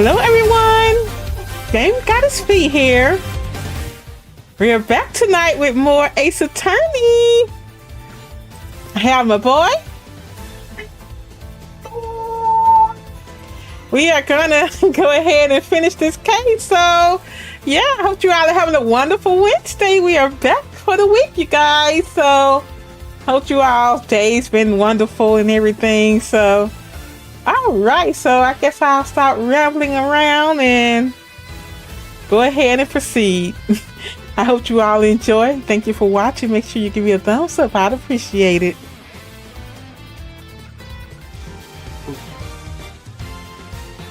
Hello everyone, GameGoddessFee here. We are back tonight with more Ace Attorney. I have my boy. We are gonna go ahead and finish this case. So yeah, I hope you all are having a wonderful Wednesday. We are back for the week, you guys. So hope you all day's been wonderful and everything. So all right, so I guess I'll stop rambling around and go ahead and proceed. I hope you all enjoy. Thank you for watching. Make sure you give me a thumbs up. I'd appreciate it.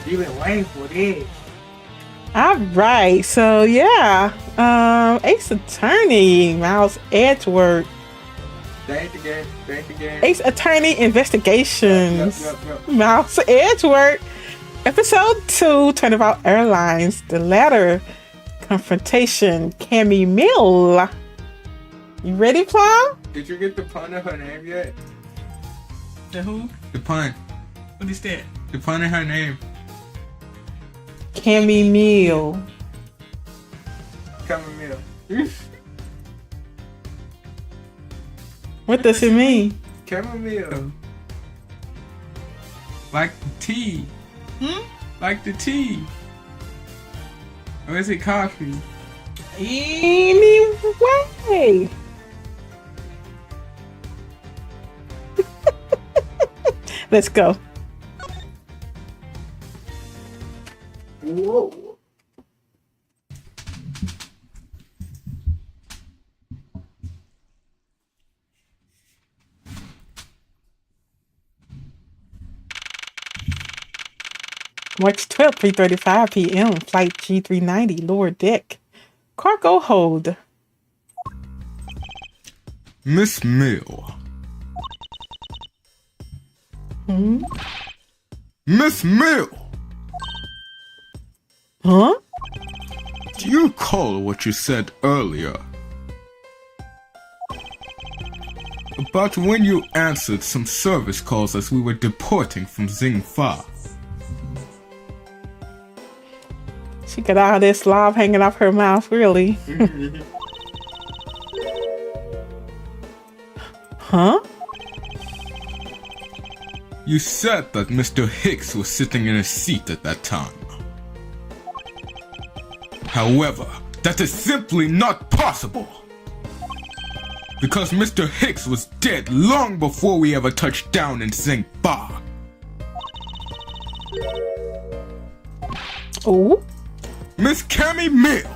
You've been waiting for this. All right, so yeah, Ace Attorney, Miles Edgeworth. Thank you again. Ace Attorney Investigations. Yep. Miles Edgeworth. Episode 2, Turnabout Airlines. The latter, Confrontation, Cammy, Meele. You ready, Plum? Did you get the pun of her name yet? The who? The pun. What is that? The pun of her name. Cammy, Meele. Chamomile. What does it mean? Chamomile. Like the tea. Like the tea. Or is it coffee? Anyway. Let's go. Whoa. March 12th, 3:35 p.m. Flight G390, lower deck. Cargo hold. Miss Meele. Miss Meele! Huh? Do you recall what you said earlier? About when you answered some service calls as we were deporting from Zingfa. She got all this slob hanging off her mouth, really. Huh? You said that Mr. Hicks was sitting in a seat at that time. However, that is simply not possible. Because Mr. Hicks was dead long before we ever touched down in Zingfa. Oh? Miss Cammy Meele!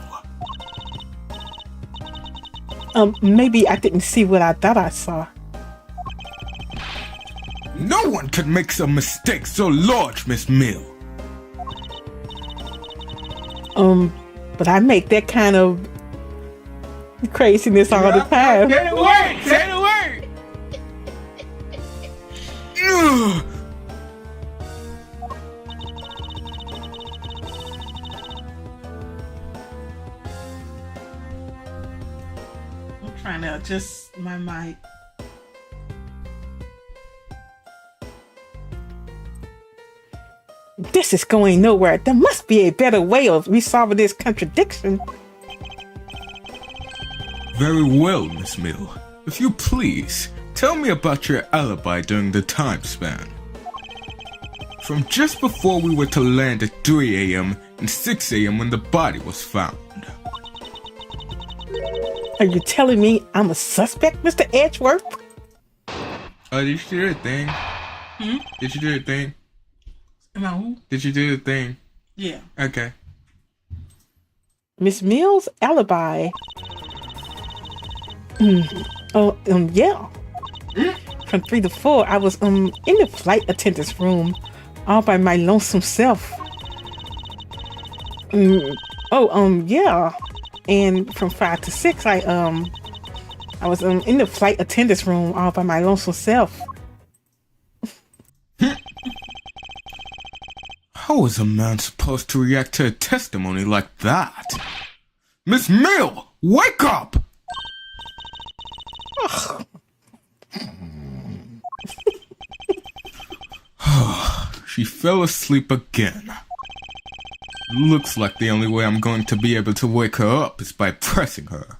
Maybe I didn't see what I thought I saw. No one could make a mistake so large, Miss Meele. But I make that kind of craziness all the time. Say the word! Say the word! Ugh. I'm trying to adjust my mic. This is going nowhere. There must be a better way of resolving this contradiction. Very well, Miss Meele. If you please, tell me about your alibi during the time span. From just before we were to land at 3 a.m. and 6 a.m. when the body was found. Are you telling me I'm a suspect, Mr. Edgeworth? Did you do the thing? Did you do the thing? Am I who? Did you do the thing? Yeah. Okay. Miss Meele's alibi. Yeah. From 3 to 4, I was in the flight attendant's room, all by my lonesome self. Yeah. And from 5 to 6, I was in the flight attendant's room, all by my lonesome self. How is a man supposed to react to a testimony like that? Miss Meele, wake up! She fell asleep again. Looks like the only way I'm going to be able to wake her up is by pressing her.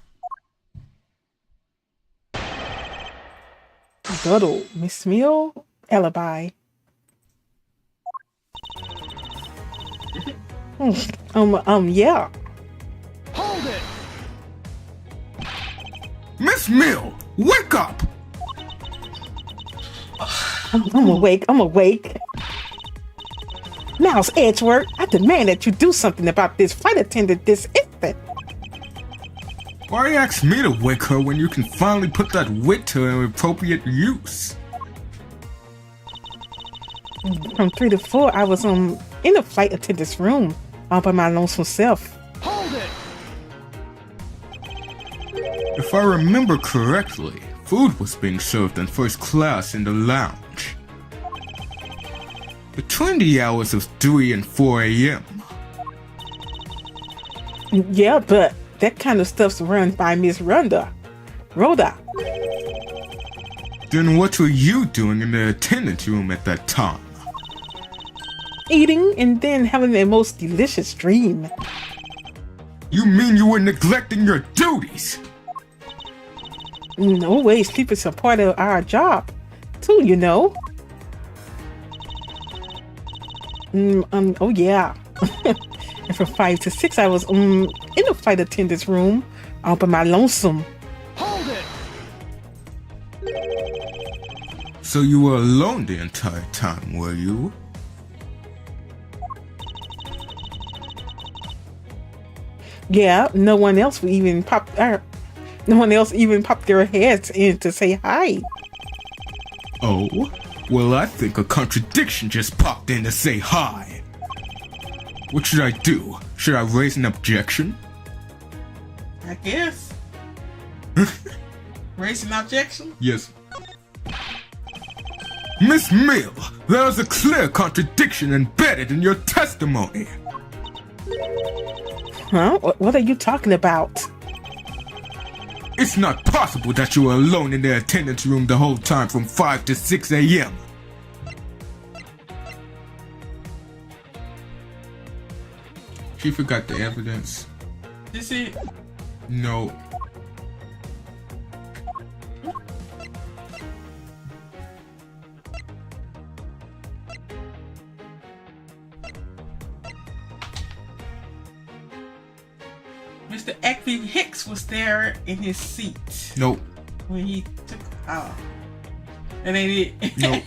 Doodle, Miss Meele, alibi. Yeah. Hold it! Miss Meele, wake up! I'm awake. Mouse Edgeworth, I demand that you do something about this flight attendant this instant. Why ask me to wake her when you can finally put that wit to an appropriate use? From 3 to 4, I was in the flight attendant's room all by my lonesome self. Hold it! If I remember correctly, food was being served in first class in the lounge. Between the hours of 3 and 4 a.m. Yeah, but that kind of stuff's run by Miss Rhoda. Then what were you doing in the attendance room at that time? Eating and then having the most delicious dream. You mean you were neglecting your duties? No way, sleep is a part of our job, too, you know. Oh yeah. And from 5 to 6, I was in the flight attendant's room all by my lonesome. Hold it! So you were alone the entire time, were you? Yeah, no one else even popped their heads in to say hi. Oh? Well, I think a contradiction just popped in to say hi. What should I do? Should I raise an objection? I guess. Raise an objection? Yes. Miss Meele, there is a clear contradiction embedded in your testimony. Huh? What are you talking about? It's not possible that you were alone in the attendance room the whole time from 5 to 6 a.m. She forgot the evidence. Is it? No. Mr. Ackley Hicks was there in his seat Nope. when he took off. That ain't it. Nope.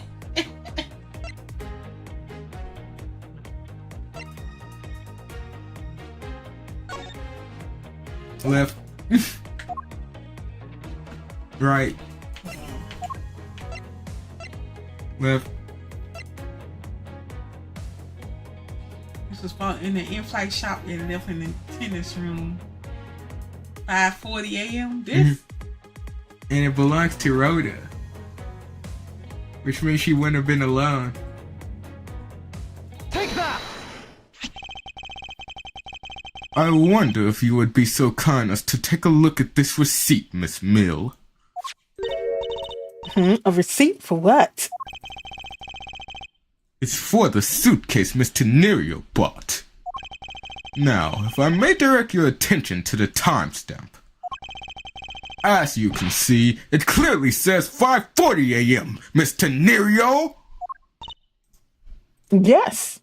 Left. Right. Left. This was found in the in-flight shop and left in the tennis room. 5:40 a.m. This? And it belongs to Rhoda. Which means she wouldn't have been alone. Take that! I wonder if you would be so kind as to take a look at this receipt, Miss Meele. A receipt for what? It's for the suitcase Mr. Nerio bought. Now, if I may direct your attention to the timestamp. As you can see, it clearly says 5:40 a.m., Mr. Nerio! Yes.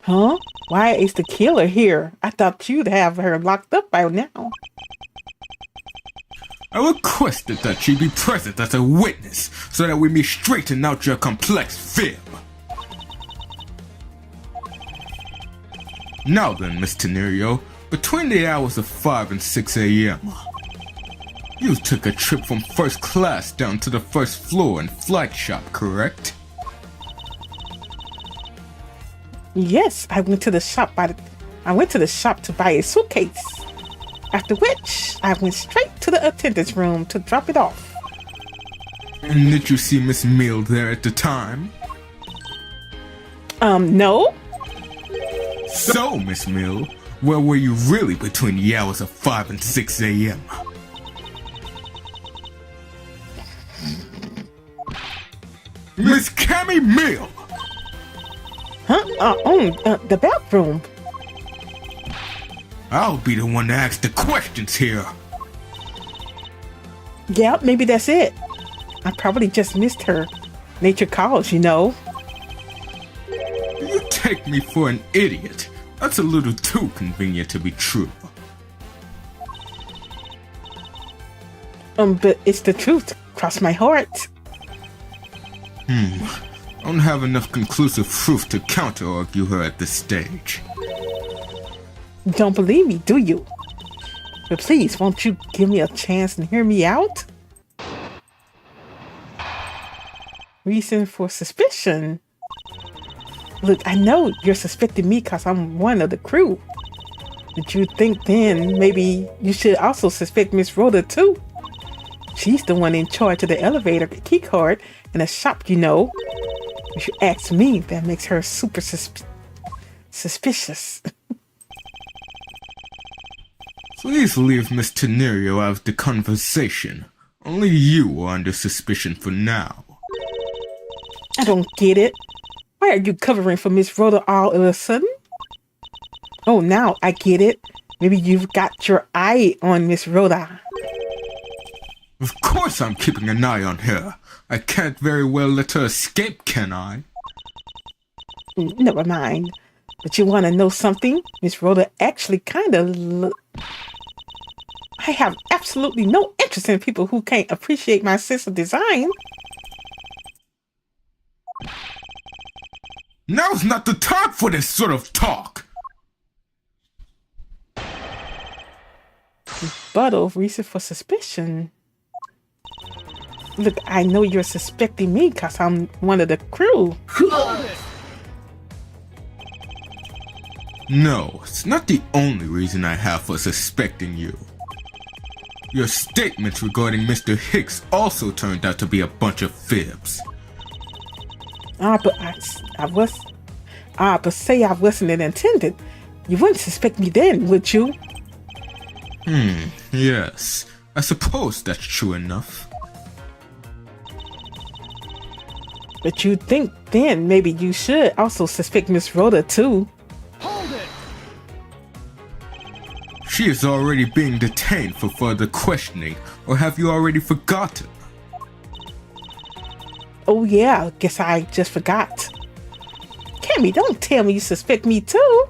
Huh? Why is the killer here? I thought you'd have her locked up by now. I requested that she be present as a witness so that we may straighten out your complex fib. Now then, Mr. Nerio, between the hours of 5 and 6 a.m., you took a trip from first class down to the first floor in flight shop, correct? Yes, I went to the shop to buy a suitcase. After which, I went straight to the attendant's room to drop it off. And did you see Miss Meele there at the time? No. So, Miss Meele, where were you really between the hours of 5 and 6 a.m.? Miss Cammy Meele! Huh? The bathroom. I'll be the one to ask the questions here. Yeah, maybe that's it. I probably just missed her. Nature calls, you know. You take me for an idiot. That's a little too convenient to be true. But it's the truth. Cross my heart. I don't have enough conclusive proof to counter-argue her at this stage. Don't believe me, do you? But please, won't you give me a chance and hear me out? Reason for suspicion. Look, I know you're suspecting me because I'm one of the crew. But you think then maybe you should also suspect Miss Rhoda too? She's the one in charge of the elevator keycard in a shop, you know. If you ask me, that makes her super suspicious. Please leave Miss Tenerio out of the conversation. Only you are under suspicion for now. I don't get it. Why are you covering for Miss Rhoda all of a sudden? Oh, now I get it. Maybe you've got your eye on Miss Rhoda. Of course I'm keeping an eye on her. I can't very well let her escape, can I? Never mind. But you want to know something? Miss Rhoda actually kind of... I have absolutely no interest in people who can't appreciate my sense of design. Now's not the time for this sort of talk! Rebuttal, reason for suspicion. Look, I know you're suspecting me because I'm one of the crew. No, it's not the only reason I have for suspecting you. Your statements regarding Mr. Hicks also turned out to be a bunch of fibs. But say I wasn't an attendant. You wouldn't suspect me then, would you? Yes. I suppose that's true enough. But you think then maybe you should also suspect Miss Rhoda too. Hold it! She is already being detained for further questioning, or have you already forgotten? Oh yeah, guess I just forgot. Cammy, don't tell me you suspect me too.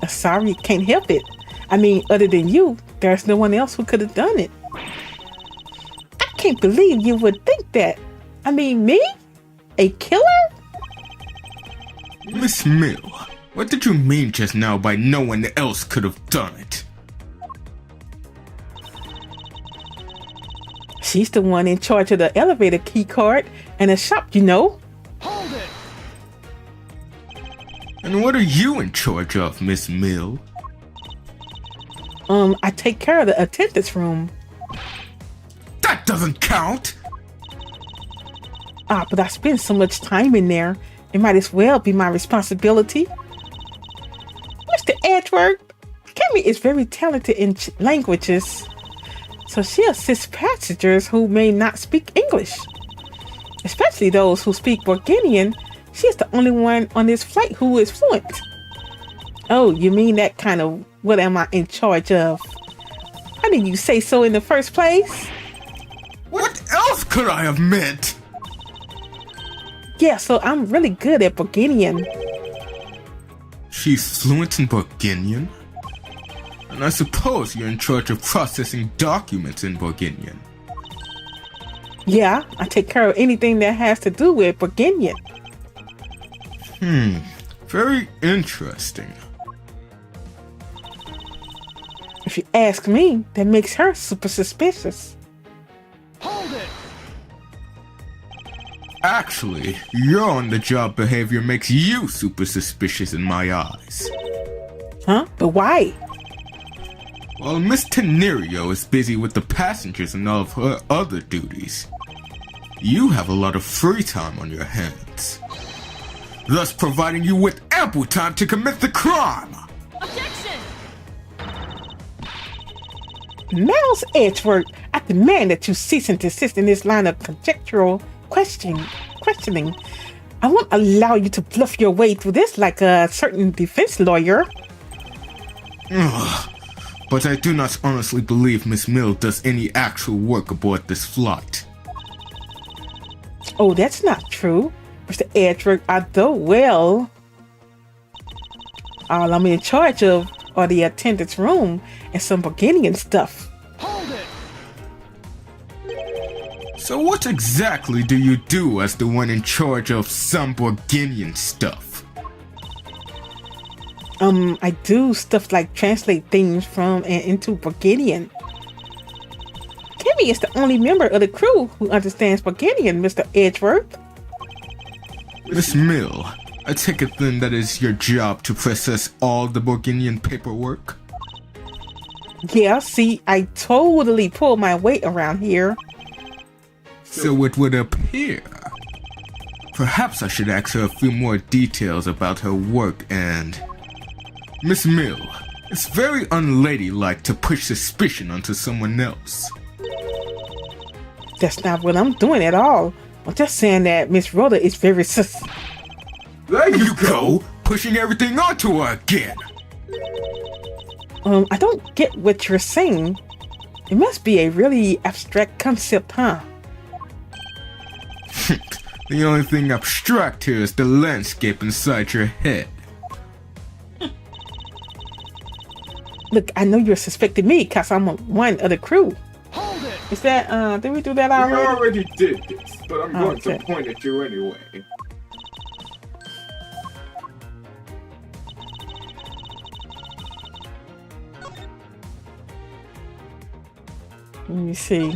Sorry, can't help it. I mean, other than you, there's no one else who could have done it. I can't believe you would think that. I mean, me? A killer? Miss Meele, what did you mean just now by no one else could have done it? She's the one in charge of the elevator key card and a shop, you know. Hold it! And what are you in charge of, Miss Meele? I take care of the attendance room. That doesn't count! But I spend so much time in there, it might as well be my responsibility. Mr. Edward, Cammy is very talented in languages, so she assists passengers who may not speak English, especially those who speak Bulgarian. She is the only one on this flight who is fluent. Oh, you mean that kind of what am I in charge of? Why didn't you say so in the first place? What else could I have meant? Yeah, so I'm really good at Bulgarian. She's fluent in Bulgarian? And I suppose you're in charge of processing documents in Bulgarian. Yeah, I take care of anything that has to do with Bulgarian. Very interesting. If you ask me, that makes her super suspicious. Hold it! Actually, your on-the-job behavior makes you super suspicious in my eyes. Huh? But why? While Miss Tenerio is busy with the passengers and all of her other duties, you have a lot of free time on your hands, thus providing you with ample time to commit the crime. Objection! Miles Edgeworth, I demand that you cease and desist in this line of conjectural questioning. I won't allow you to bluff your way through this like a certain defense lawyer. Ugh. But I do not honestly believe Miss Meele does any actual work aboard this flight. Oh, that's not true. Mr. Edward, although, well, all I'm in charge of are the attendant's room and some Burgundian stuff. Hold it! So what exactly do you do as the one in charge of some Burgundian stuff? I do stuff like translate things from and into Burgundian. Cammy is the only member of the crew who understands Burgundian, Mr. Edgeworth. Miss Meele, I take it then that is your job to process all the Burgundian paperwork? Yeah, see, I totally pull my weight around here. So it would appear. Perhaps I should ask her a few more details about her work and... Miss Meele, it's very unladylike to push suspicion onto someone else. That's not what I'm doing at all. I'm just saying that Miss Rhoda is very There you go, pushing everything onto her again. I don't get what you're saying. It must be a really abstract concept, huh? The only thing abstract here is the landscape inside your head. Look, I know you're suspecting me because I'm one of the crew. Hold it! Is that, did we do that We already? already did this, but I'm going Okay. to point at you anyway. Let me see.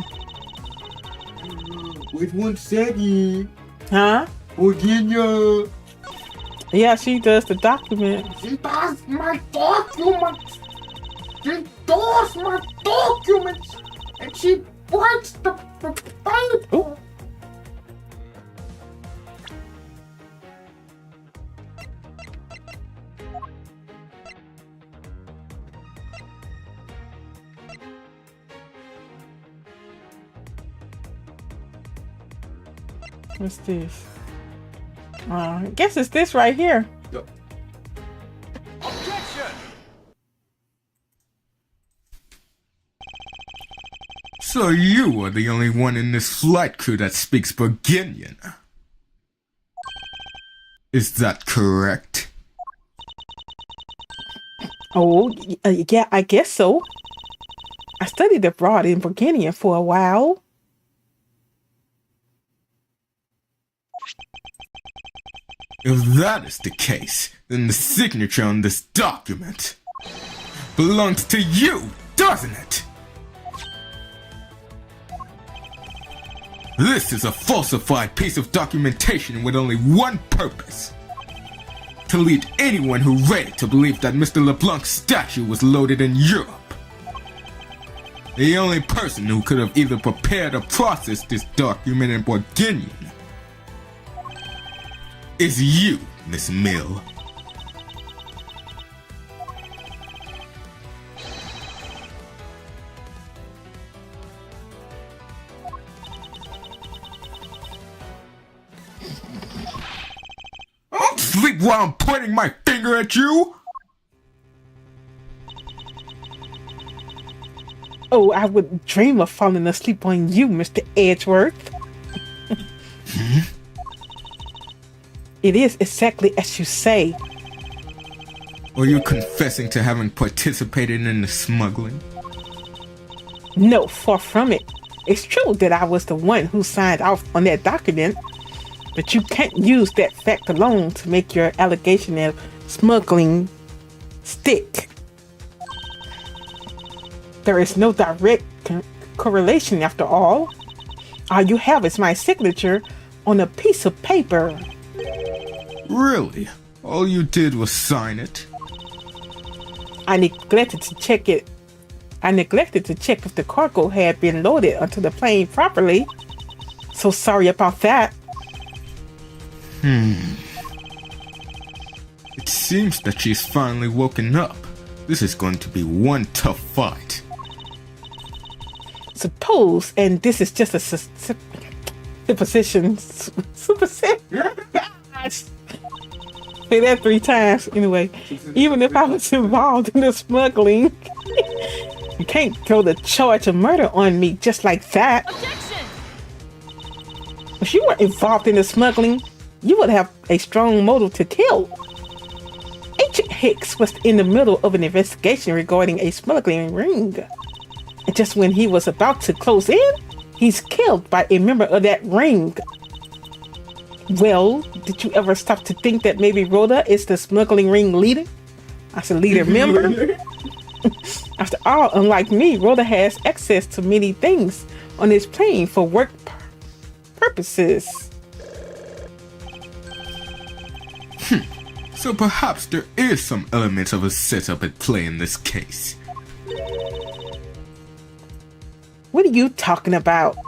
With one second, Huh? Virginia. Yeah, she does the document. She does my documents. She does my documents, and she writes the Bible. What's this? I guess it's this right here. Objection! So you are the only one in this flight crew that speaks Burgundian. Is that correct? Oh, yeah, I guess so. I studied abroad in Burgundian for a while. If that is the case, then the signature on this document belongs to you, doesn't it? This is a falsified piece of documentation with only one purpose. To lead anyone who read it to believe that Mr. LeBlanc's statue was loaded in Europe. The only person who could have either prepared or processed this document in Burgundian is you, Miss Meele. Don't sleep while I'm pointing my finger at you! Oh, I would dream of falling asleep on you, Mr. Edgeworth. It is exactly as you say. Are you confessing to having participated in the smuggling? No, far from it. It's true that I was the one who signed off on that document, but you can't use that fact alone to make your allegation of smuggling stick. There is no direct correlation after all. All you have is my signature on a piece of paper. Really? All you did was sign it? I neglected to check it. I neglected to check if the cargo had been loaded onto the plane properly. So sorry about that. It seems that she's finally woken up. This is going to be one tough fight. Suppose, and this is just a supposition. Say that 3 times. Anyway, even if I was involved in the smuggling, you can't throw the charge of murder on me just like that. Objection! If you were involved in the smuggling, you would have a strong motive to kill. Agent Hicks was in the middle of an investigation regarding a smuggling ring. And just when he was about to close in, he's killed by a member of that ring. Well, did you ever stop to think that maybe Rhoda is the smuggling ring leader? As a leader member? After all, unlike me, Rhoda has access to many things on this plane for work purposes. So perhaps there is some element of a setup at play in this case. What are you talking about?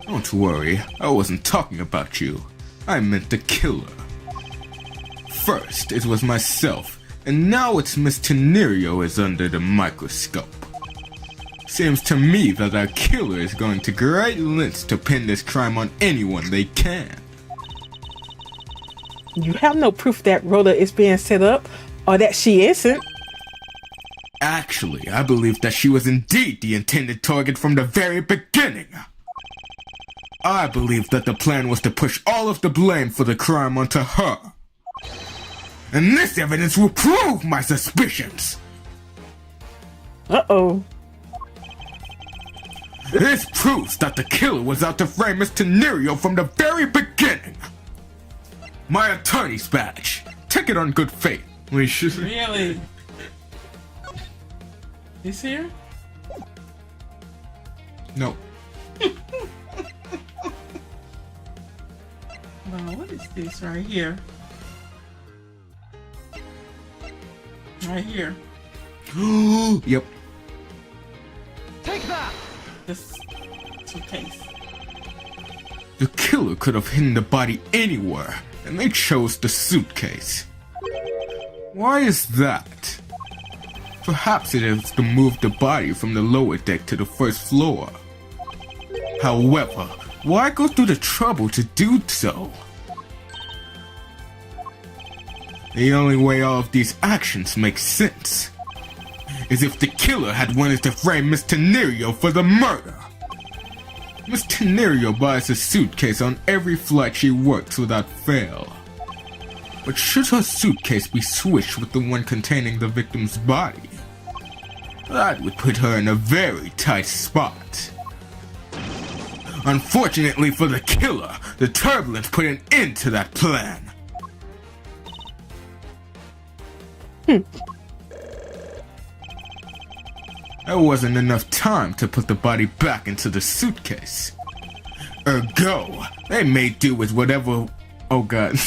Don't worry, I wasn't talking about you. I meant the killer. First, it was myself, and now it's Miss Tenerio is under the microscope. Seems to me that our killer is going to great lengths to pin this crime on anyone they can. You have no proof that Rhoda is being set up, or that she isn't. Actually, I believe that she was indeed the intended target from the very beginning. I believe that the plan was to push all of the blame for the crime onto her. And this evidence will prove my suspicions. Uh-oh. This proves that the killer was out to frame Miss Tenerio from the very beginning. My attorney's badge. Take it on good faith. We should. Really? This here? No. Well, what is this right here? Right here. Yep. Take that! This suitcase. The killer could have hidden the body anywhere, and they chose the suitcase. Why is that? Perhaps it is to move the body from the lower deck to the first floor. However, why go through the trouble to do so? The only way all of these actions make sense is if the killer had wanted to frame Miss Tenerio for the murder. Miss Tenerio buys a suitcase on every flight she works without fail. But should her suitcase be switched with the one containing the victim's body, that would put her in a very tight spot. Unfortunately for the killer, the turbulence put an end to that plan. There wasn't enough time to put the body back into the suitcase. Ergo, they made do with whatever. Oh god.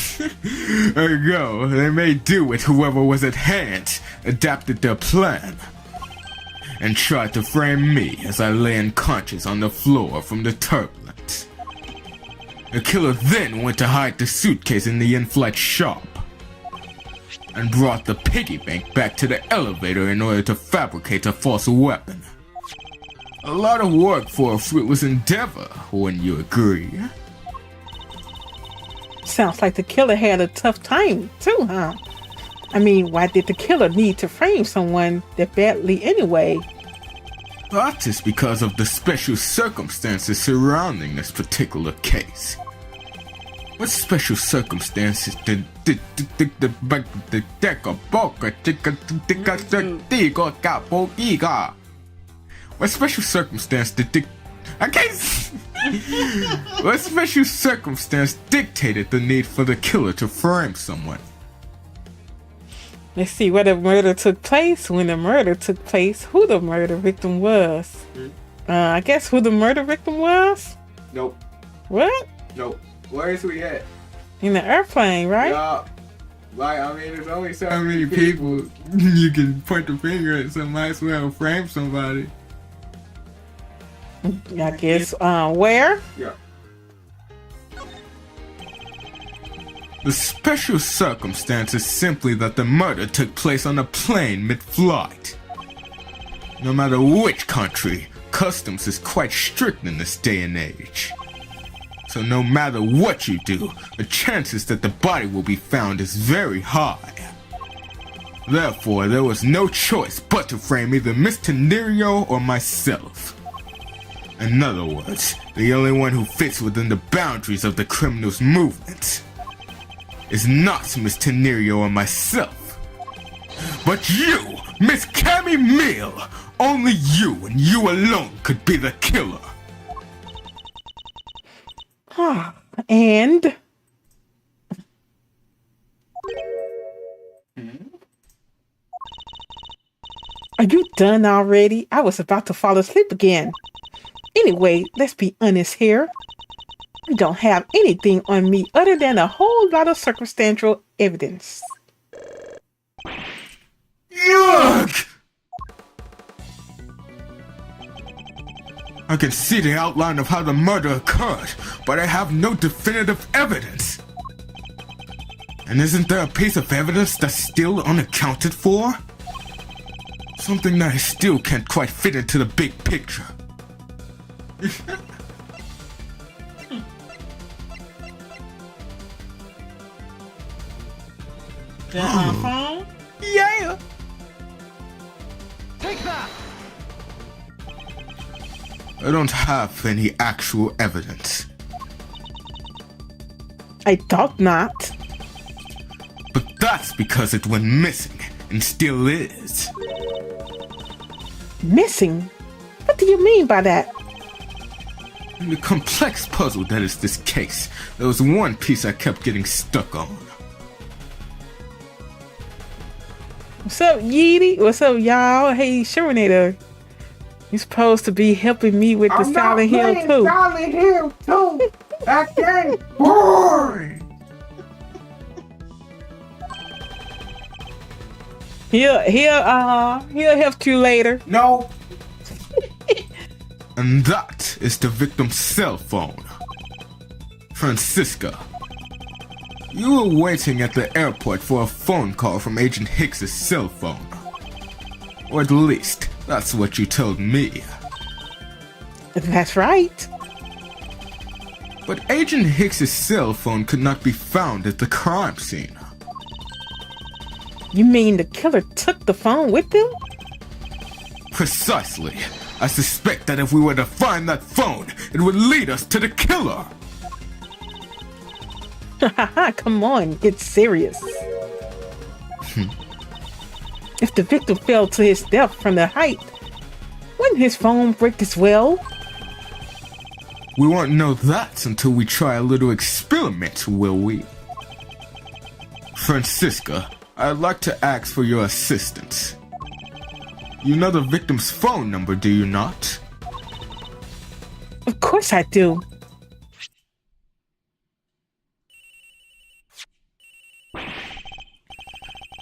Ergo, they made do with whoever was at hand, adapted their plan, and tried to frame me as I lay unconscious on the floor from the turbulence. The killer then went to hide the suitcase in the in-flight shop, and brought the piggy bank back to the elevator in order to fabricate a false weapon. A lot of work for a fruitless endeavor, wouldn't you agree? Sounds like the killer had a tough time too, huh? I mean, why did the killer need to frame someone that badly anyway? That is because of the special circumstances surrounding this particular case. What special circumstances did what special circumstance did I can't what special circumstance dictated the need for the killer to frame someone? Let's see where the murder took place, when the murder took place, who the murder victim was. I guess who the murder victim was? Nope. What? Nope. Where is we at? In the airplane, right? Yeah. Like, I mean, there's only so many people you can point the finger at, so might as well frame somebody. I guess, where? Yeah. The special circumstance is simply that the murder took place on a plane mid-flight. No matter which country, customs is quite strict in this day and age. So no matter what you do, the chances that the body will be found is very high. Therefore, there was no choice but to frame either Mr. Nerio or myself. In other words, the only one who fits within the boundaries of the criminal's movements is not Mr. Nerio or myself, but you, Miss Cammy Meele. Only you and you alone could be the killer. And are you done already? I was about to fall asleep again. Anyway, let's be honest here. I don't have anything on me other than a whole lot of circumstantial evidence. Yuck! I can see the outline of how the murder occurred, but I have no definitive evidence. And isn't there a piece of evidence that's still unaccounted for? Something that I still can't quite fit into the big picture. Yeah! Take that! I don't have any actual evidence. I thought not. But that's because it went missing, and still is. Missing? What do you mean by that? In the complex puzzle that is this case, there was one piece I kept getting stuck on. What's up, Yeety? What's up, y'all? Hey, Sherinator. You're supposed to be helping me with the Silent Hill 2. Silent Hill 2! That game boring! He'll help you later. No. And that is the victim's cell phone. Francisca, you were waiting at the airport for a phone call from Agent Hicks's cell phone. Or at least, that's what you told me. That's right. But Agent Hicks's cell phone could not be found at the crime scene. You mean the killer took the phone with him? Precisely. I suspect that if we were to find that phone, it would lead us to the killer. Come on, it's serious. If the victim fell to his death from the height, wouldn't his phone break as well? We won't know that until we try a little experiment, will we? Francisca, I'd like to ask for your assistance. You know the victim's phone number, do you not? Of course I do.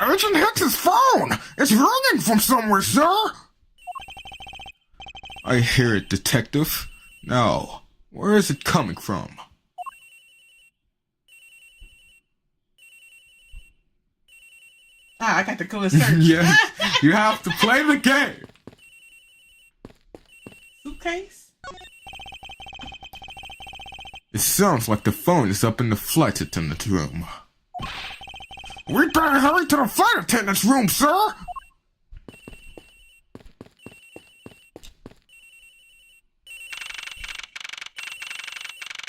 Agent Hicks's phone! It's ringing from somewhere, sir! I hear it, Detective. Now, where is it coming from? I got to go and search. Yes, you have to play the game. Suitcase? It sounds like the phone is up in the flight attendant's room. We'd better hurry to the flight attendant's room, sir!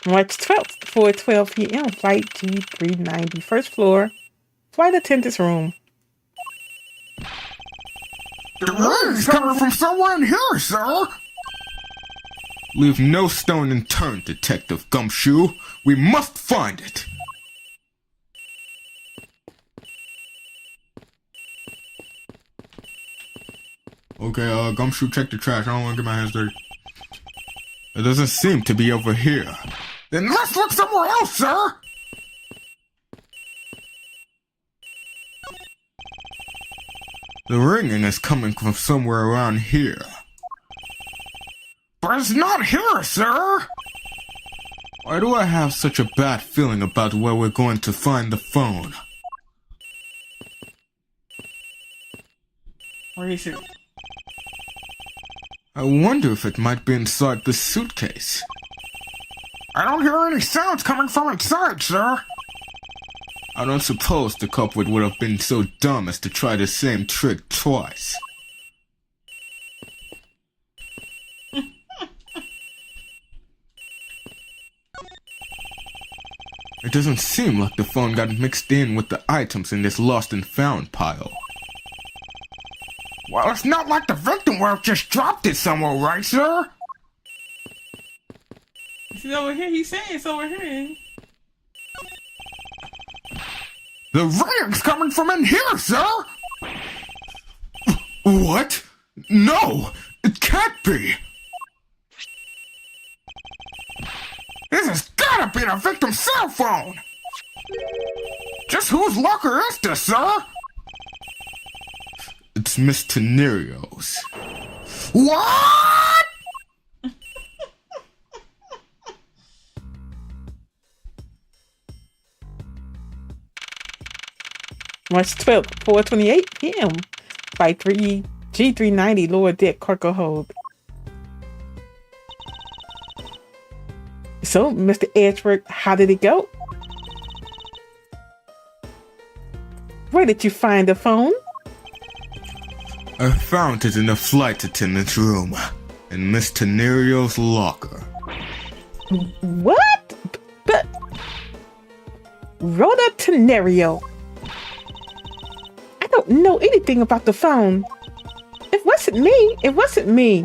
March 12th, 4:12 p.m. Flight G390, first floor, flight attendant's room. The ring's coming from somewhere in here, sir! Leave no stone unturned, Detective Gumshoe. We must find it. Okay, Gumshoe, check the trash. I don't want to get my hands dirty. It doesn't seem to be over here. Then let's look somewhere else, sir! The ringing is coming from somewhere around here. But it's not here, sir! Why do I have such a bad feeling about where we're going to find the phone? Where is it? I wonder if it might be inside the suitcase. I don't hear any sounds coming from inside, sir. I don't suppose the culprit would have been so dumb as to try the same trick twice. It doesn't seem like the phone got mixed in with the items in this lost and found pile. Well, it's not like the victim would have just dropped it somewhere, right, sir? It's over here. He's saying it's over here. The ringing's coming from in here, sir! What? No! It can't be! This has gotta be the victim's cell phone! Just whose locker is this, sir? It's Miss Tenerio's. What?! March 12th, 4:28 p.m. by G390 lower deck cargo hold. So, Mr. Edgeworth, how did it go? Where did you find the phone? I found it in the flight attendant's room, in Miss Tenerio's locker. What? But Rhoda Tenerio. I don't know anything about the phone. It wasn't me. It wasn't me.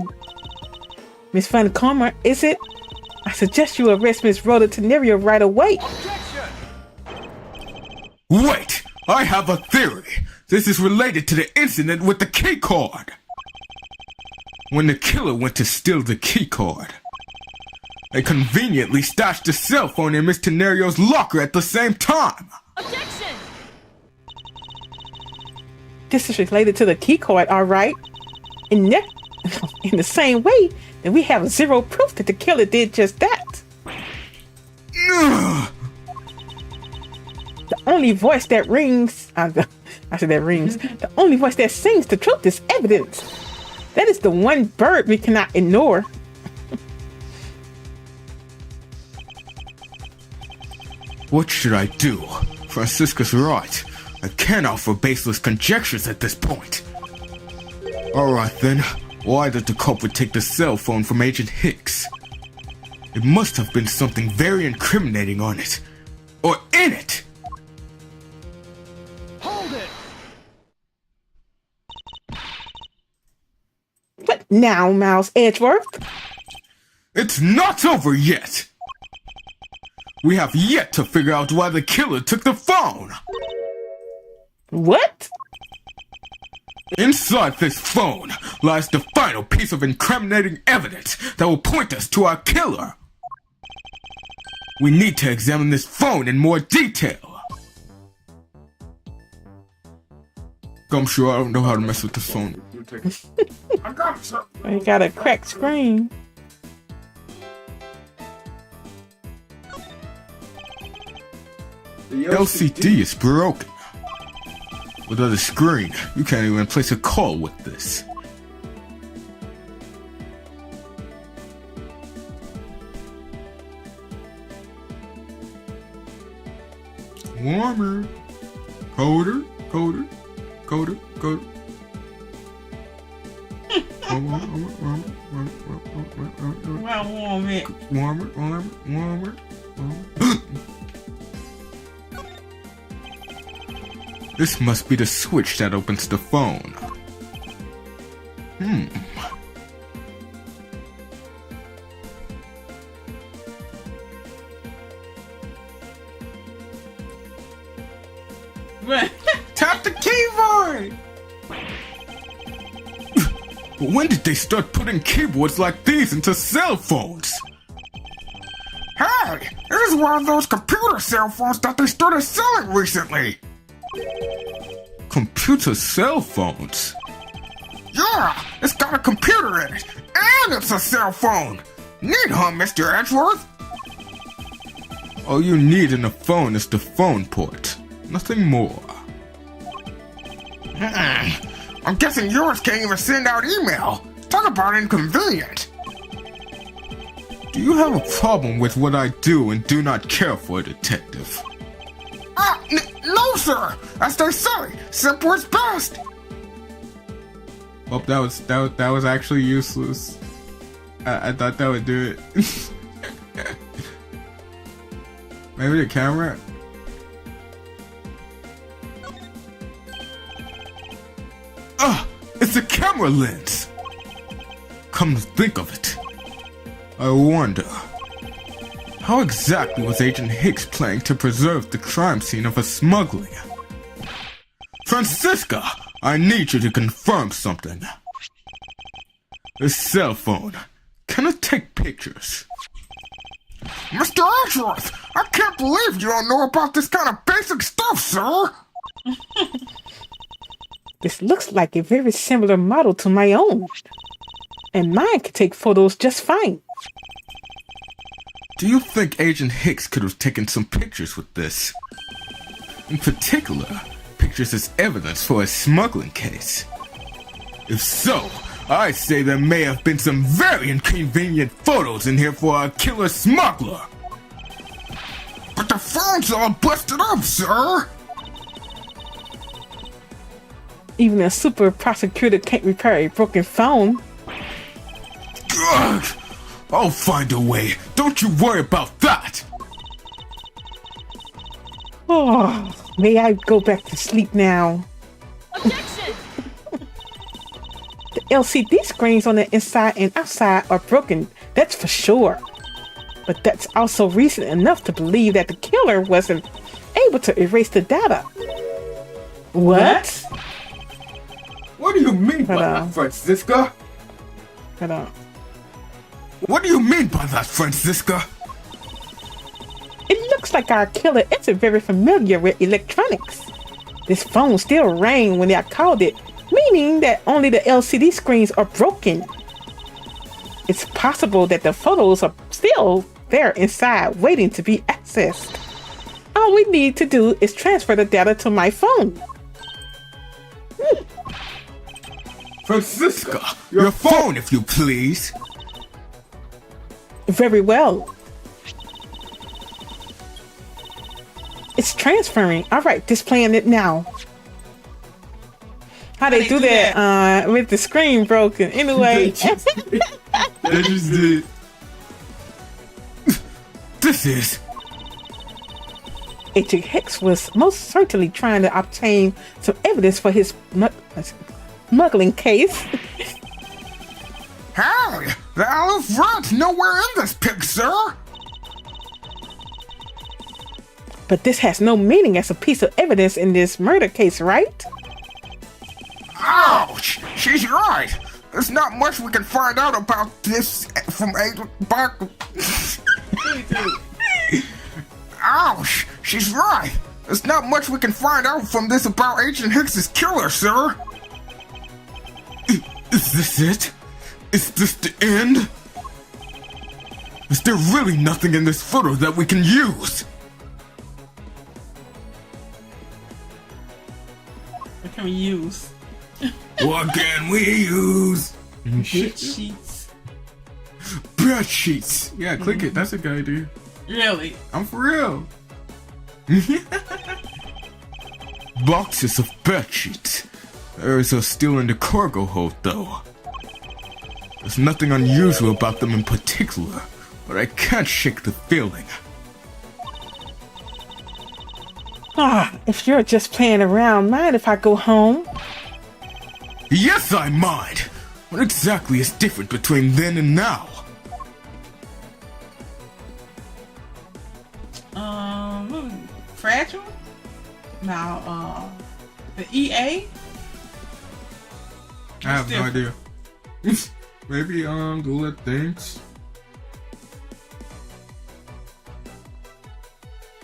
Miss Van Comer, is it? I suggest you arrest Miss Rhoda Tenerio right away. Objection! Wait! I have a theory! This is related to the incident with the keycard! When the killer went to steal the keycard, they conveniently stashed the cell phone in Miss Tenerio's locker at the same time! Objection! This is related to the keycard, all right? In the same way that we have zero proof that the killer did just that. Ugh. The only voice that rings, I said that rings, the only voice that sings the truth is evidence. That is the one bird we cannot ignore. What should I do? Francisca's right. I can't offer baseless conjectures at this point. Alright then, why did the culprit take the cell phone from Agent Hicks? It must have been something very incriminating on it. Or in it! Hold it! What now, Miles Edgeworth? It's not over yet! We have yet to figure out why the killer took the phone! What? Inside this phone lies the final piece of incriminating evidence that will point us to our killer. We need to examine this phone in more detail. I'm sure I don't know how to mess with this phone. I got it, sir. You got a cracked screen. The LCD is broken. Without a screen, you can't even place a call with this. Warmer. Colder, colder, colder, colder. Warmer, warmer, warmer, warmer. This must be the switch that opens the phone. Tap the keyboard! But when did they start putting keyboards like these into cell phones? Hey, this is one of those computer cell phones that they started selling recently. Computer cell phones? Yeah, it's got a computer in it, and it's a cell phone. Neat, huh, Mr. Edgeworth? All you need in a phone is the phone port, nothing more. I'm guessing yours can't even send out email. Talk about inconvenient. Do you have a problem with what I do and do not care for, detective? No, sir. As they say, simple is best. Oh, that was actually useless. I thought that would do it. Maybe the camera? It's a camera lens! Come to think of it, I wonder, how exactly was Agent Hicks planning to preserve the crime scene of a smuggling? Francisca, I need you to confirm something. A cell phone. Can it take pictures? Mr. Ashworth, I can't believe you don't know about this kind of basic stuff, sir. This looks like a very similar model to my own. And mine could take photos just fine. Do you think Agent Hicks could have taken some pictures with this? In particular, pictures as evidence for a smuggling case. If so, I say there may have been some very inconvenient photos in here for a killer smuggler. But the phone's all busted up, sir. Even a super prosecutor can't repair a broken phone. Ugh, I'll find a way. Don't you worry about that. Oh, may I go back to sleep now? Objection! The LCD screens on the inside and outside are broken, that's for sure. But that's also reason enough to believe that the killer wasn't able to erase the data. What? What do you mean by that, Francisca? Hold on. What do you mean by that, Francisca? It looks like our killer isn't very familiar with electronics. This phone still rang when I called it, meaning that only the LCD screens are broken. It's possible that the photos are still there inside, waiting to be accessed. All we need to do is transfer the data to my phone. Francisca, your phone, if you please. Very well. It's transferring. All right, displaying it now. How they do that with the screen broken? Anyway. They just did. This is. Agent Hicks was most certainly trying to obtain some evidence for his smuggling case. Hey, the olive red's nowhere in this pic, sir. But this has no meaning as a piece of evidence in this murder case, right? Ouch! She's right. There's not much we can find out about this from Agent back. Ouch! She's right. There's not much we can find out from this about Agent Hicks's killer, sir. Is this it? Is this the end? Is there really nothing in this photo that we can use? What can we use? What can we use? Bed sheets. Bed sheets. Yeah, click it. That's a good idea. Really? I'm for real. Boxes of bed sheets. Those are still in the cargo hold, though. There's nothing unusual about them in particular, but I can't shake the feeling. If you're just playing around, mind if I go home? Yes, I mind. What exactly is different between then and now? Fragile? Now, the EA? I have no idea. Maybe Google things.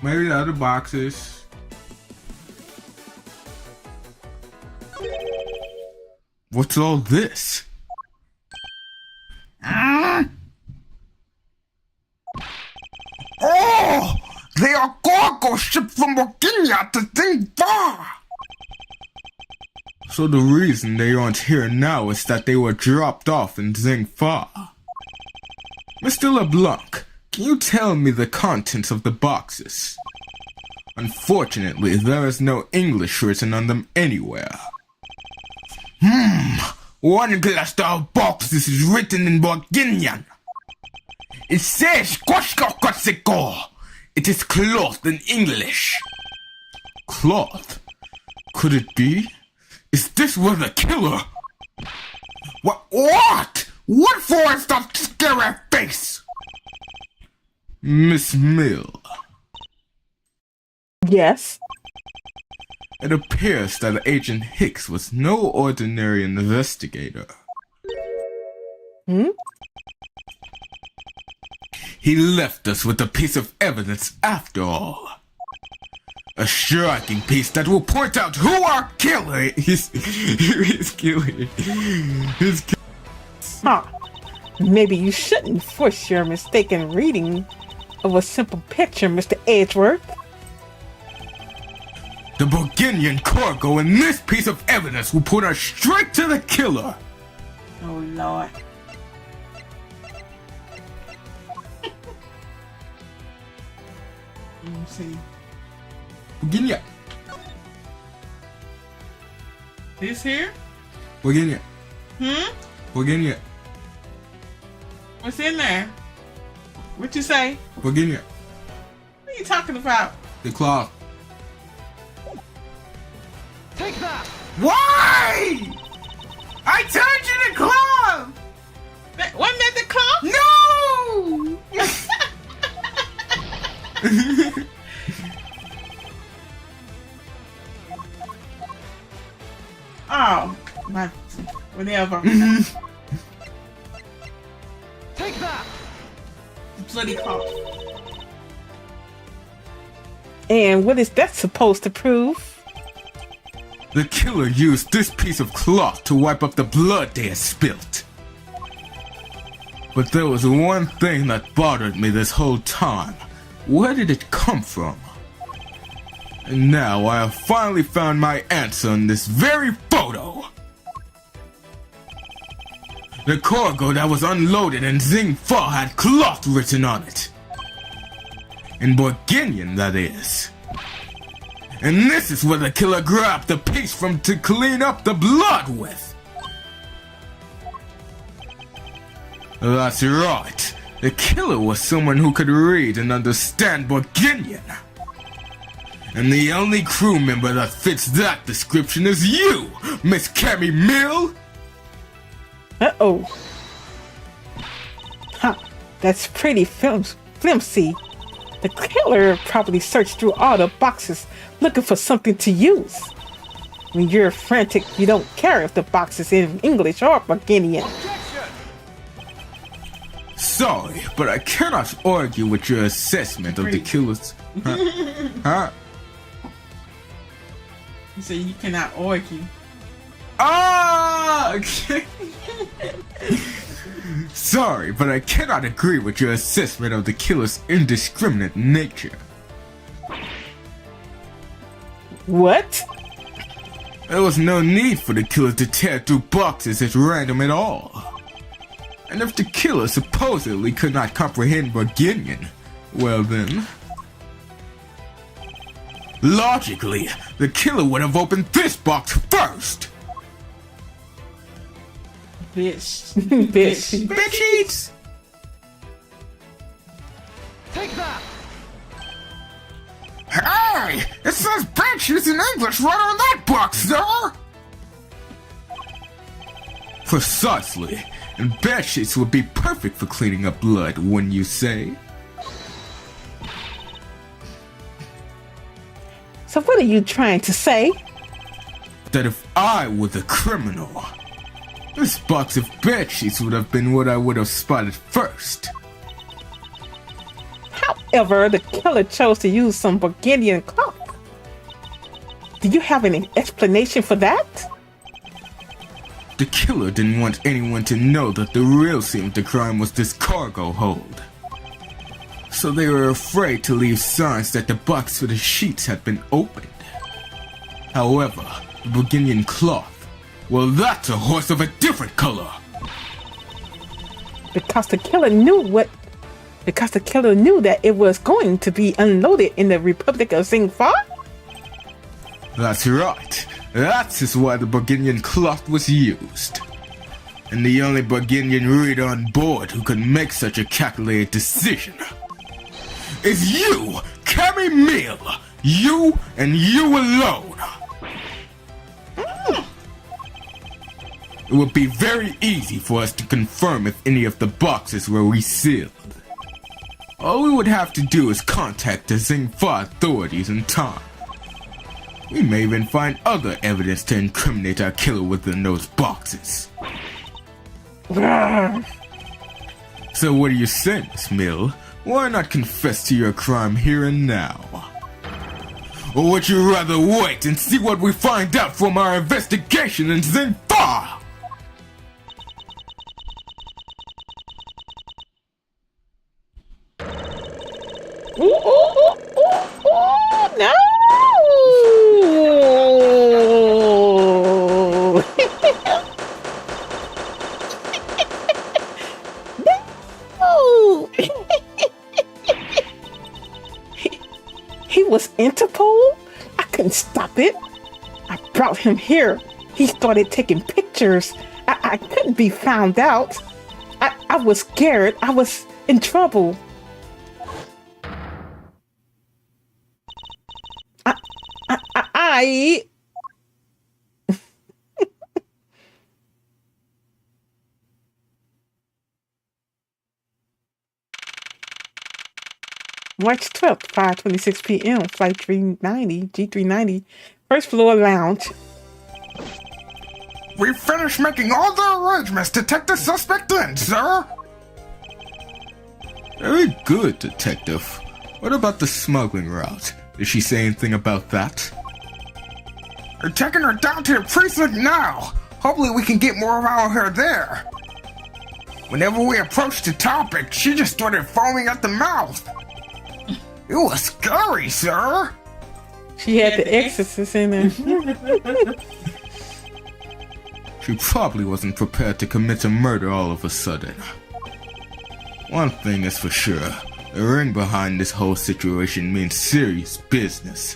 Maybe the other boxes. What's all this? Oh! They are cargo shipped from Virginia to Zingbar! So the reason they aren't here now is that they were dropped off in Zingfa. Mr. LeBlanc, can you tell me the contents of the boxes? Unfortunately, there is no English written on them anywhere. One cluster boxes is written in Bulgarian. It says Koshko. It is clothed in English. Cloth? Could it be? Is this where the killer... What? What for is that scary face? Miss Meele, Yes. it appears that Agent Hicks was no ordinary investigator. Hmm? He left us with a piece of evidence after all. A striking piece that will point out who our killer is. He's killing. Huh. Maybe you shouldn't force your mistaken reading of a simple picture, Mr. Edgeworth. The Bulgarian cargo in this piece of evidence will put us straight to the killer. Oh Lord. Let me see. Bulgaria. This here? Bulgaria. Hmm? Bulgaria. What's in there? What you say? Bulgaria. What are you talking about? The cloth. Take that! Why? I told you to climb! Wasn't that the clock? No! Oh, my, whatever. Take that! Bloody clock. And what is that supposed to prove? The killer used this piece of cloth to wipe up the blood they had spilt. But there was one thing that bothered me this whole time. Where did it come from? And now I have finally found my answer in this very photo. The cargo that was unloaded in Zingfa had cloth written on it. In Bulgarian, that is. And this is where the killer grabbed the piece from to clean up the blood with. That's right. The killer was someone who could read and understand Bulgarian. And the only crew member that fits that description is you, Miss Cammy Meele. Uh-oh. Huh. That's pretty flimsy. The killer probably searched through all the boxes looking for something to use. When you're frantic, you don't care if the box is in English or Bulgarian. Sorry, but I cannot argue with your assessment of the killer's... Huh? You say you cannot argue. Ah! Okay. Sorry, but I cannot agree with your assessment of the killer's indiscriminate nature. What? There was no need for the killer to tear through boxes at random at all. And if the killer supposedly could not comprehend Bulgarian, well then... Logically, the killer would have opened this box first! Bitch. Bitch. Bitch eats! Take that! Hey! It says benches in English right on that box, sir! Precisely. And bed sheets would be perfect for cleaning up blood, wouldn't you say? So what are you trying to say? That if I were the criminal, this box of bed sheets would have been what I would have spotted first. However, the killer chose to use some Bulgarian cloth. Do you have any explanation for that? The killer didn't want anyone to know that the real scene of the crime was this cargo hold. So they were afraid to leave signs that the box with the sheets had been opened. However, the Bulgarian cloth, well, that's a horse of a different color. because the killer knew that it was going to be unloaded in the Republic of Zingfar? That's right. That is why the Burgundian cloth was used. And the only Burgundian reader on board who could make such a calculated decision is you, Cammy Meele. You and you alone. It would be very easy for us to confirm if any of the boxes were resealed. All we would have to do is contact the Zingfar authorities in time. We may even find other evidence to incriminate our killer within those boxes. So what do you say, Miss Meele? Why not confess to your crime here and now? Or would you rather wait and see what we find out from our investigation in Zingfar? No! No! He was Interpol? I couldn't stop it. I brought him here. He started taking pictures. I couldn't be found out. I was scared. I was in trouble. I March 12th, 5:26 p.m. Flight 390, G390, first floor lounge. We finished making all the arrangements to take the suspect in, sir. Very good, Detective. What about the smuggling route? Did she say anything about that? We're taking her down to the precinct now. Hopefully we can get more about her there. Whenever we approached the topic, she just started foaming at the mouth. It was scary, sir. She had the exorcist in there. She probably wasn't prepared to commit a murder all of a sudden. One thing is for sure, the ring behind this whole situation means serious business.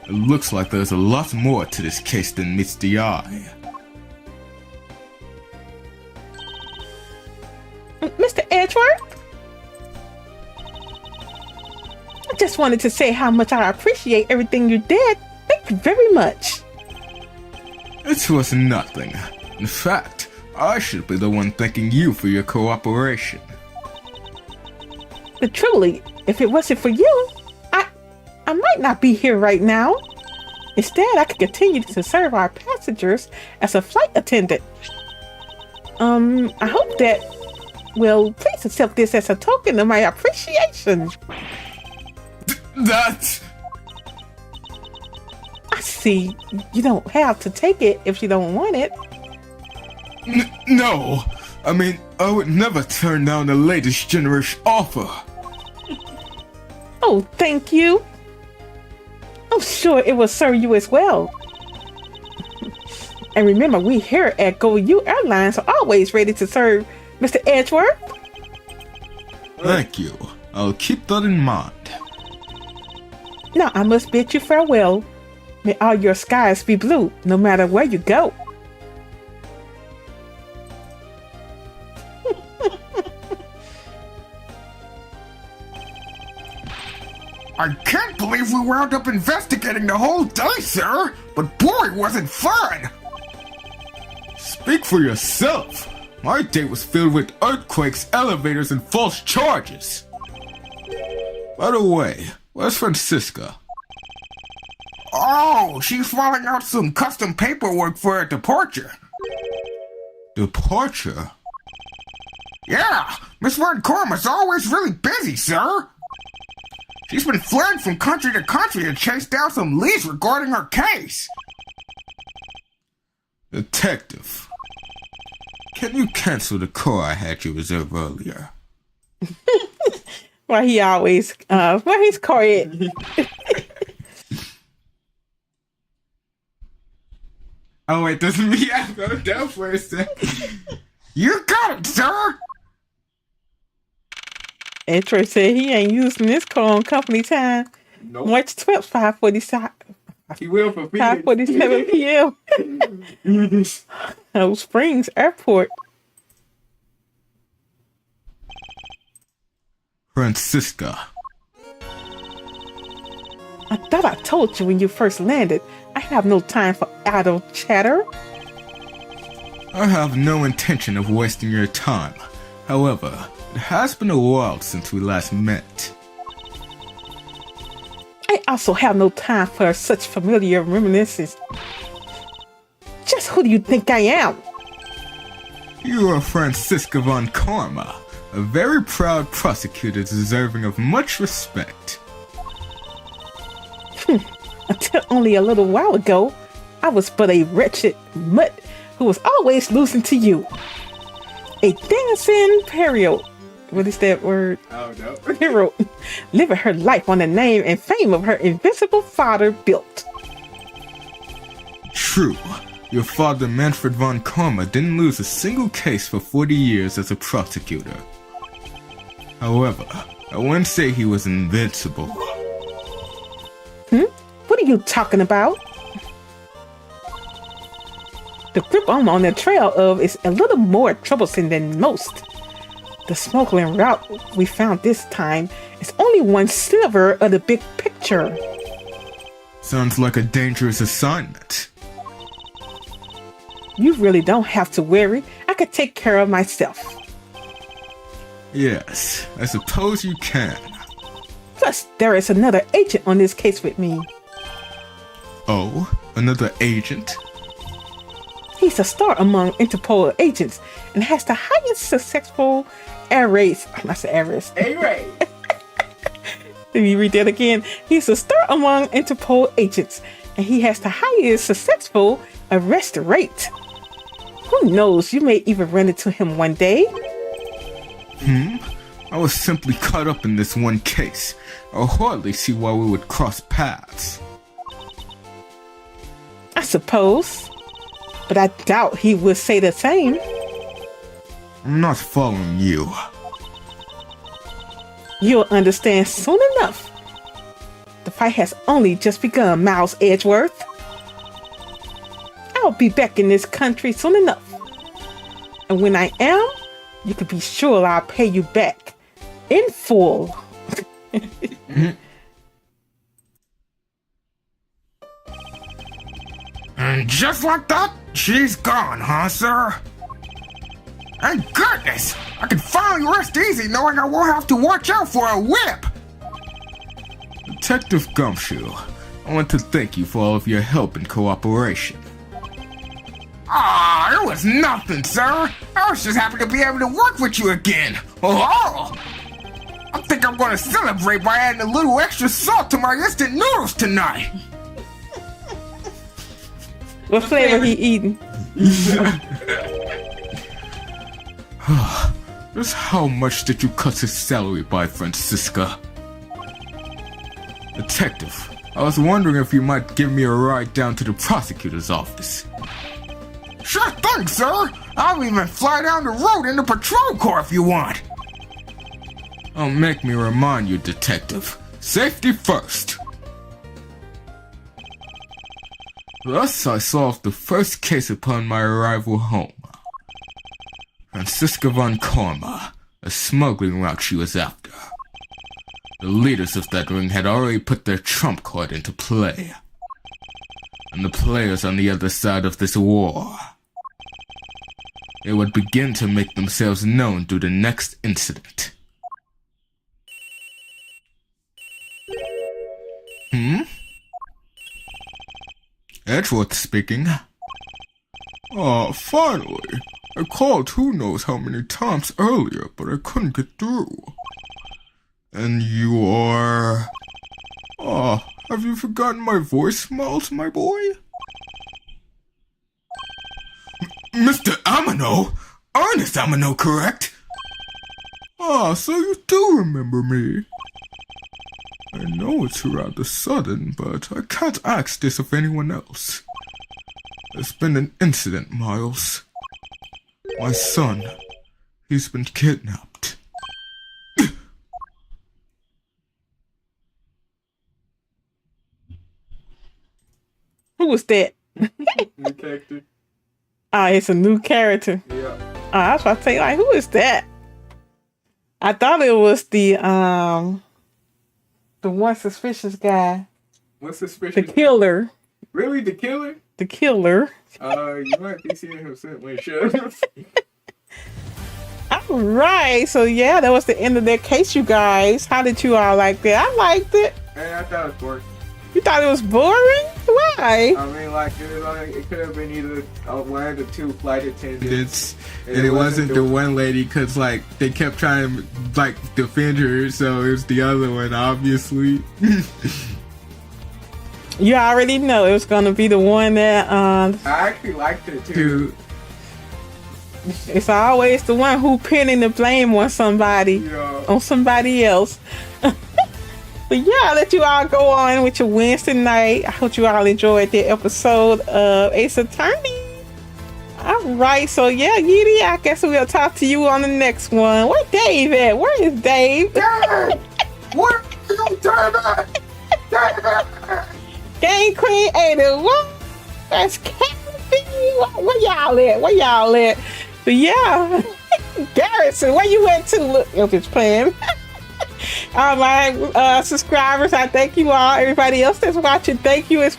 It looks like there's a lot more to this case than meets the eye. Mr. Edgeworth? I just wanted to say how much I appreciate everything you did. Thank you very much. It was nothing. In fact, I should be the one thanking you for your cooperation. But truly, if it wasn't for you, I might not be here right now. Instead, I could continue to serve our passengers as a flight attendant. I hope that, well, please accept this as a token of my appreciation. That... I see. You don't have to take it if you don't want it. No! I mean, I would never turn down the latest generous offer. Oh, thank you. I'm sure it will serve you as well. And remember, we here at GoU Airlines are always ready to serve Mr. Edgeworth. Thank you. I'll keep that in mind. Now I must bid you farewell. May all your skies be blue, no matter where you go. I can't believe we wound up investigating the whole day, sir. But boy, was it fun! Speak for yourself. My day was filled with earthquakes, elevators, and false charges. By the way, where's Francisca? Oh, she's filling out some custom paperwork for her departure. Departure? Yeah, Miss Van Korma's always really busy, sir. She's been flying from country to country to chase down some leads regarding her case. Detective, can you cancel the car I had you reserve earlier? Why he always, where his car at? Oh wait, doesn't me? I wrote down for a second. You got it, sir! Edward said he ain't using this car on company time. Nope. March 12th, 5:47 He will for Phoenix. 5:47 p.m. Old Springs Airport. Francisca. I thought I told you when you first landed. I have no time for idle chatter. I have no intention of wasting your time. However, it has been a while since we last met. I also have no time for such familiar reminiscences. Just who do you think I am? You are Francisca von Karma, a very proud prosecutor deserving of much respect. Until only a little while ago, I was but a wretched mutt who was always losing to you. A dancing period. What is that word? Oh no. Hero. Living her life on the name and fame of her invincible father built. True. Your father Manfred von Karma didn't lose a single case for 40 years as a prosecutor. However, I wouldn't say he was invincible. What are you talking about? The group I'm on the trail of is a little more troublesome than most. The smuggling route we found this time is only one sliver of the big picture. Sounds like a dangerous assignment. You really don't have to worry. I could take care of myself. Yes, I suppose you can. Plus, there is another agent on this case with me. Oh, another agent? He's a star among Interpol agents and has the highest successful air rates. I said air rates. A-Ray! Let me read that again. He's a star among Interpol agents and he has the highest successful arrest rate. Who knows, you may even run into him one day. I was simply caught up in this one case. I hardly see why we would cross paths. I suppose. But I doubt he would say the same. I'm not following you. You'll understand soon enough. The fight has only just begun, Miles Edgeworth. I'll be back in this country soon enough. And when I am, you can be sure I'll pay you back in full. And just like that, she's gone, huh, sir? Thank goodness! I can finally rest easy knowing I won't have to watch out for a whip! Detective Gumshoe, I want to thank you for all of your help and cooperation. Ah, it was nothing, sir. I was just happy to be able to work with you again. Oh! I think I'm gonna celebrate by adding a little extra salt to my instant noodles tonight. What flavor he eating? Just how much did you cut his salary by, Francisca? Detective, I was wondering if you might give me a ride down to the prosecutor's office. Sure thing, sir. I'll even fly down the road in the patrol car if you want. Don't make me remind you, Detective. Safety first. Thus, I solved the first case upon my arrival home. Francisca von Karma, a smuggling route she was after. The leaders of that ring had already put their trump card into play. And the players on the other side of this war. They would begin to make themselves known through the next incident. Edgeworth speaking. Finally. I called who knows how many times earlier, but I couldn't get through. And you are... have you forgotten my voice, Miles, my boy? Mr. Amino? Ernest Amino, correct? So you do remember me. I know it's rather sudden, but I can't ask this of anyone else. There's been an incident, Miles. My son, he's been kidnapped. Who was that? New character. Oh, it's a new character. Yeah. Oh, I was about to say, like, who is that? I thought it was the one suspicious guy. What's suspicious? The killer. Really, the killer? The killer. You might be seeing him when show. All right. So, yeah, that was the end of that case, you guys. How did you all like that? I liked it. Hey, I thought it was boring. You thought it was boring? Why? I mean, like, it could have been either one of the two flight attendants. And it wasn't the one lady, because, like, they kept trying to, like, defend her, so it was the other one, obviously. You already know it was going to be the one that, I actually liked it, too. It's always the one who pinning the blame on somebody, Yeah. on somebody else. But yeah, I'll let you all go on with your Wednesday night. I hope you all enjoyed the episode of Ace Attorney. All right, so yeah, Yeety, I guess we'll talk to you on the next one. Where Dave at? Where is Dave? Dad! What are you doing? Dad! Game Creator. What? That's Cammy. Where y'all at? Where y'all at? But yeah, Garrison, where you went to? Look, I'm just playing. All my subscribers, I thank you all. Everybody else that's watching, thank you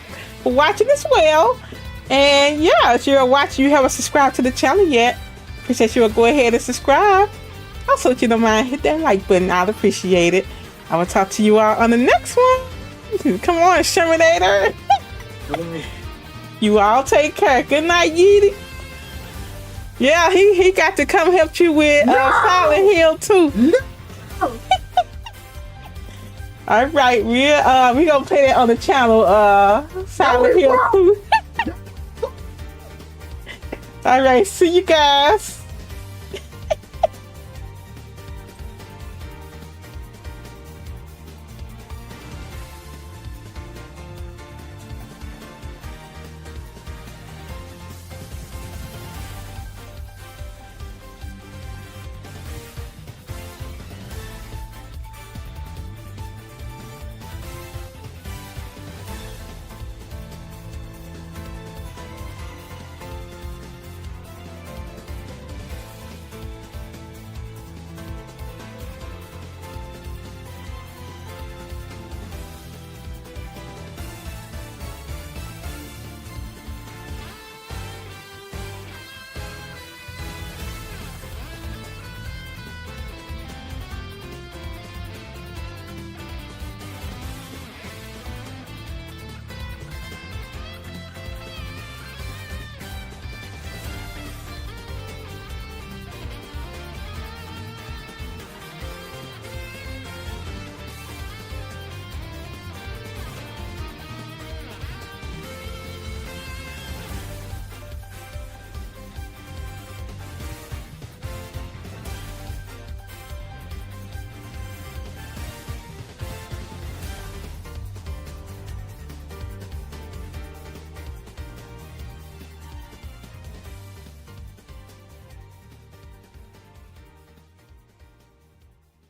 for watching as well. And yeah, if you're watching, you haven't subscribed to the channel yet, appreciate you will go ahead and subscribe. Also, if you don't mind, hit that like button. I'd appreciate it. I will talk to you all on the next one. Come on, Shermanator. You all take care. Good night, Yeety. Yeah, he got to come help you with Silent Hill too. All right, we gonna play that on the channel. Silent Hill 2. All right, see you guys.